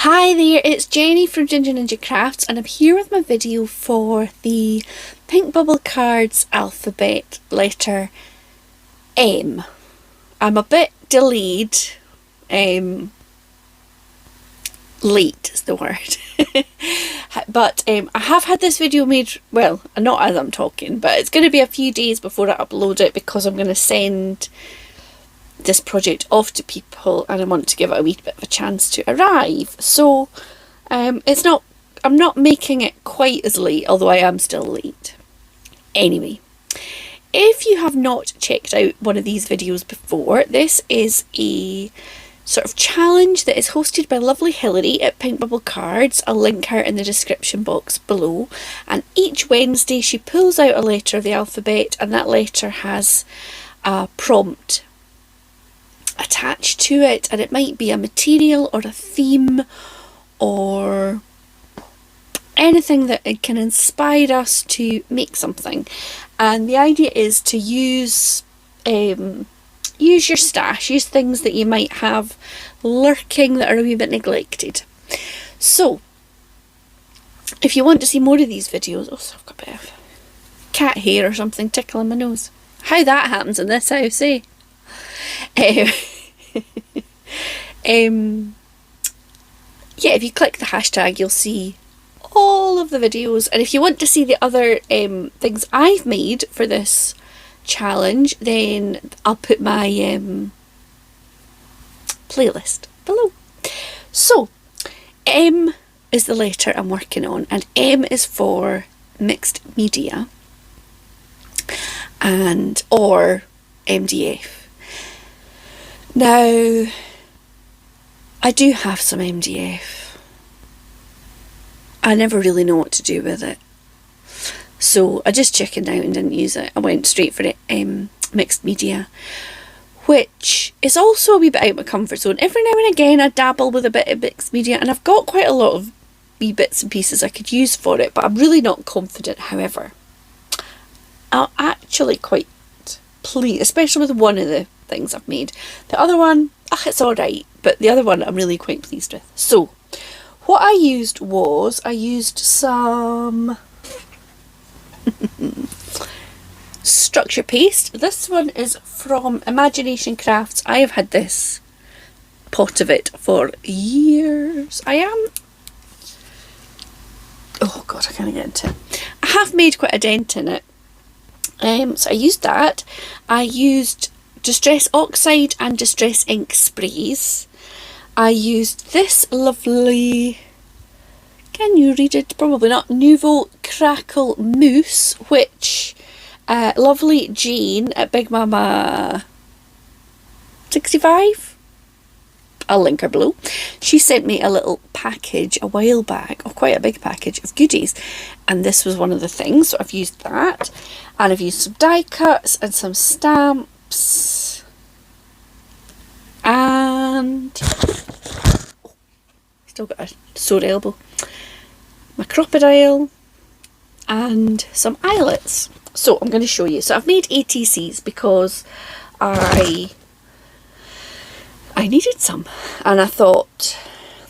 Hi there, it's Jenny from Ginger Ninja Crafts and I'm here with my video for the Pink Bubble Cards alphabet letter M. I'm a bit delayed, late is the word, but I have had this video made, well, not as I'm talking, but it's going to be a few days before I upload it because I'm going to send this project off to people and I want to give it a wee bit of a chance to arrive. So I'm not making it quite as late, although I am still late. Anyway, if you have not checked out one of these videos before, this is a sort of challenge that is hosted by lovely Hilary at Pink Bubble Cards. I'll link her in the description box below. And each Wednesday she pulls out a letter of the alphabet and that letter has a prompt attached to it, and it might be a material or a theme or anything that it can inspire us to make something. And the idea is to use your stash, use things that you might have lurking that are a wee bit neglected. So if you want to see more of these videos, I've got a bit of cat hair or something tickling my nose. How that happens in this house, eh? Yeah, if you click the hashtag you'll see all of the videos, and if you want to see the other things I've made for this challenge, then I'll put my playlist below. So M is the letter I'm working on, and M is for mixed media and or MDF. Now, I do have some MDF. I never really know what to do with it. So I just chickened out and didn't use it. I went straight for it, mixed media, which is also a wee bit out of my comfort zone. Every now and again I dabble with a bit of mixed media, and I've got quite a lot of wee bits and pieces I could use for it, but I'm really not confident. However, I'm actually quite pleased, especially with one of the things I've made. The other one, it's alright, but the other one I'm really quite pleased with. So what I used was, I used some structure paste. This one is from Imagination Crafts. I have had this pot of it for years. Oh god, I can't get into it. I have made quite a dent in it. So I used that. I used Distress Oxide and Distress Ink sprays. I used this lovely, can you read it? Probably not. Nouveau Crackle Mousse, which lovely Jane at Big Mama 65, I'll link her below, she sent me a little package a while back, or quite a big package of goodies, and this was one of the things, so I've used that. And I've used some die cuts and some stamps and still got a sore elbow, my crocodile and some eyelets. So I'm going to show you. So I've made ATCs because I needed some, and I thought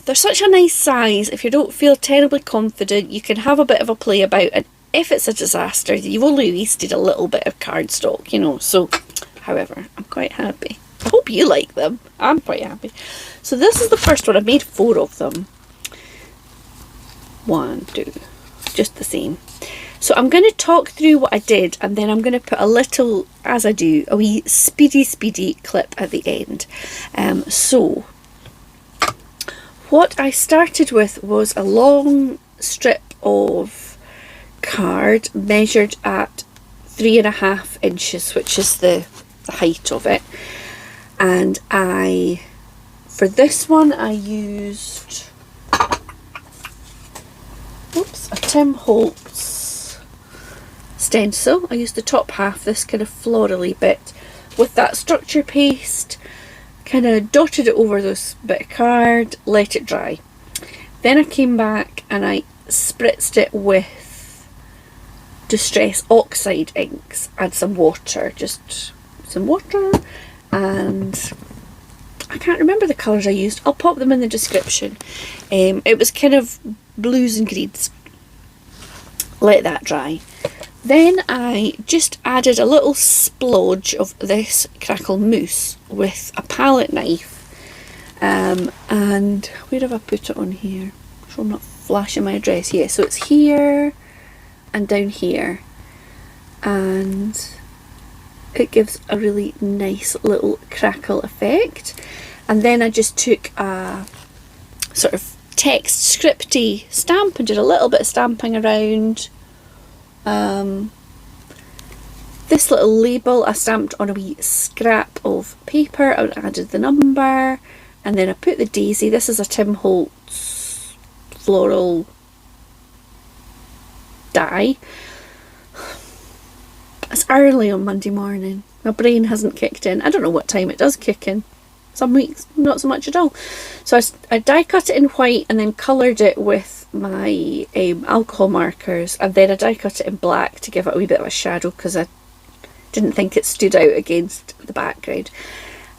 they're such a nice size. If you don't feel terribly confident, you can have a bit of a play about, and if it's a disaster, you've only wasted a little bit of cardstock, you know. So, however, I'm quite happy. I hope you like them. I'm quite happy. So this is the first one. I've made 4 of them. 1, 2, just the same. So I'm going to talk through what I did, and then I'm going to put a little, as I do, a wee speedy clip at the end. So what I started with was a long strip of card measured at 3.5 inches, which is the height of it. And for this one I used a Tim Holtz stencil. I used the top half, this kind of florally bit, with that structure paste, kind of dotted it over this bit of card, let it dry. Then I came back and I spritzed it with Distress Oxide inks and some water, just some water, and I can't remember the colours I used. I'll pop them in the description. It was kind of blues and greens. Let that dry. Then I just added a little splodge of this crackle mousse with a palette knife. And where have I put it on here? So I'm not flashing my address. Yeah, so it's here and down here. And it gives a really nice little crackle effect. And then I just took a sort of text scripty stamp and did a little bit of stamping around. This little label I stamped on a wee scrap of paper. I added the number, and then I put the daisy. This is a Tim Holtz floral die. It's early on Monday morning. My brain hasn't kicked in. I don't know what time it does kick in. Some weeks not so much at all. So I die cut it in white and then coloured it with my alcohol markers, and then I die cut it in black to give it a wee bit of a shadow because I didn't think it stood out against the background.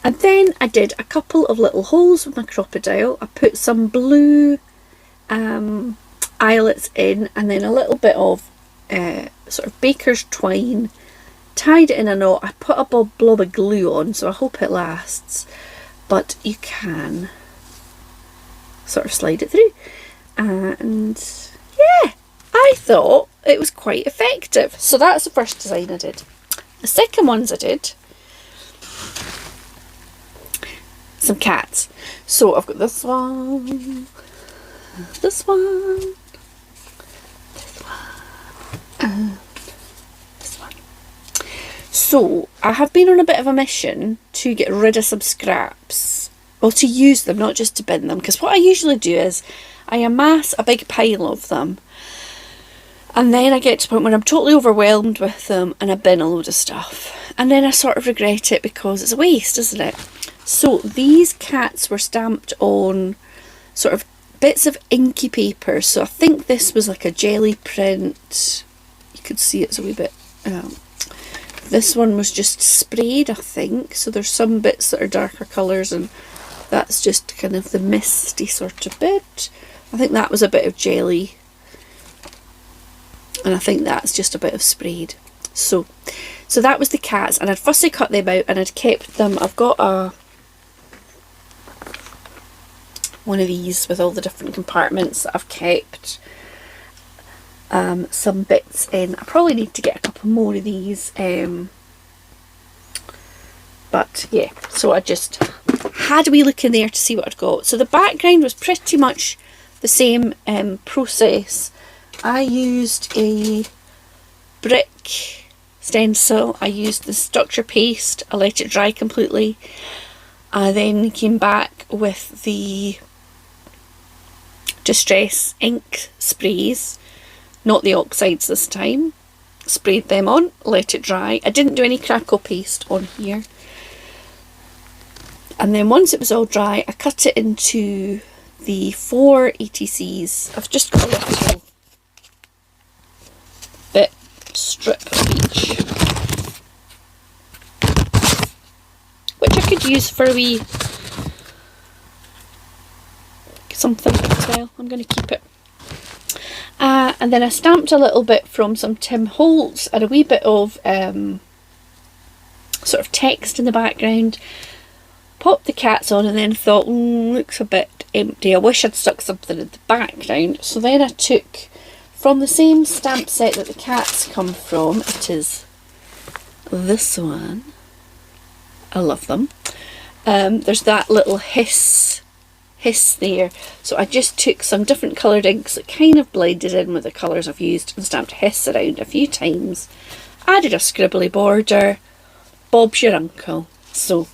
And then I did a couple of little holes with my crocodile. I put some blue eyelets in, and then a little bit of sort of baker's twine, tied it in a knot. I put a blob of glue on, so I hope it lasts, but you can sort of slide it through. And yeah, I thought it was quite effective. So that's the first design I did. The second ones I did, some cats. So I've got this one, this one, this one, and this one. So I have been on a bit of a mission to get rid of some scraps. Well, to use them, not just to bin them. Because what I usually do is I amass a big pile of them, and then I get to the point where I'm totally overwhelmed with them and I bin a load of stuff. And then I sort of regret it because it's a waste, isn't it? So these cats were stamped on sort of bits of inky paper. So I think this was like a jelly print. You could see it's a wee bit... this one was just sprayed, I think. So there's some bits that are darker colours, and that's just kind of the misty sort of bit. I think that was a bit of jelly. And I think that's just a bit of sprayed. So that was the cats, and I'd fussy cut them out and I'd kept them. I've got one of these with all the different compartments that I've kept some bits in. I probably need to get a couple more of these. But yeah, so I just had a wee look in there to see what I'd got. So the background was pretty much the same process. I used a brick stencil. I used the structure paste. I let it dry completely. I then came back with the Distress ink sprays, not the oxides this time. Sprayed them on, let it dry. I didn't do any crackle paste on here. And then once it was all dry, I cut it into the 4 ETCs. I've just got a little bit strip of each, which I could use for a wee something as well. I'm going to keep it. And then I stamped a little bit from some Tim Holtz and a wee bit of sort of text in the background. Popped the cats on and then thought, looks a bit empty. I wish I'd stuck something in the background. So then I took from the same stamp set that the cats come from. It is this one. I love them. There's that little hiss there. So I just took some different coloured inks that kind of blended in with the colours I've used and stamped hiss around a few times. Added a scribbly border. Bob's your uncle. So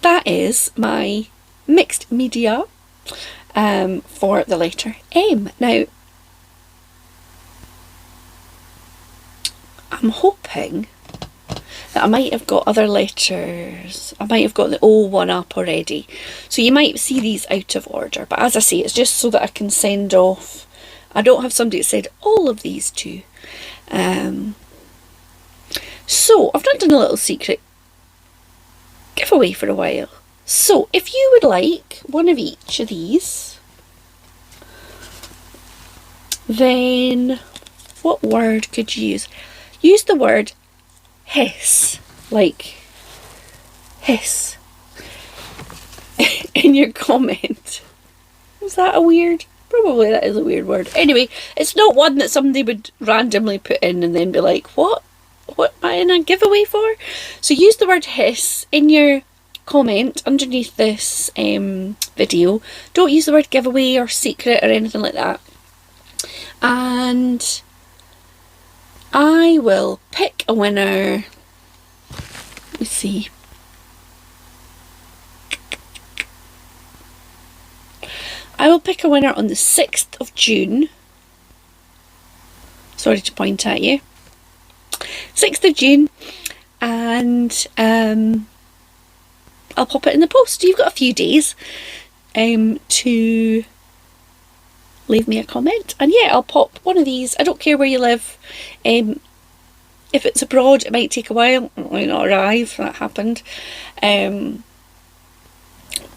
that is my mixed media for the letter M. Now, I'm hoping that I might have got other letters. I might have got the O one up already. So you might see these out of order. But as I say, it's just so that I can send off. I don't have somebody to send all of these to. So I've not done a little secret giveaway for a while. So if you would like one of each of these, then what word could you use? Use the word hiss, like hiss, in your comment. Is that a weird? Probably that is a weird word. Anyway, it's not one that somebody would randomly put in and then be like, what? What am I in a giveaway for? So use the word hiss in your comment underneath this video. Don't use the word giveaway or secret or anything like that. And I will pick a winner. Let me see. I will pick a winner on the 6th of June. Sorry to point at you. 6th of June. And I'll pop it in the post. You've got a few days to leave me a comment. And yeah, I'll pop one of these. I don't care where you live. If it's abroad, it might take a while. It might not arrive. That happened.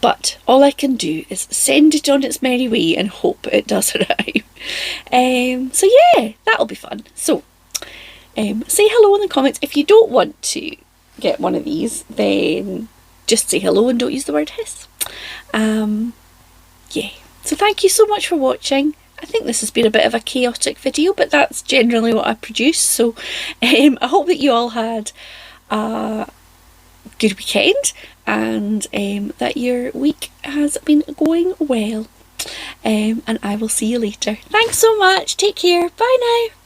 But all I can do is send it on its merry way and hope it does arrive. So yeah, that'll be fun. So say hello in the comments. If you don't want to get one of these, then just say hello and don't use the word hiss. Yeah, so thank you so much for watching. I think this has been a bit of a chaotic video, but that's generally what I produce. So I hope that you all had a good weekend and that your week has been going well. And I will see you later. Thanks so much. Take care. Bye now.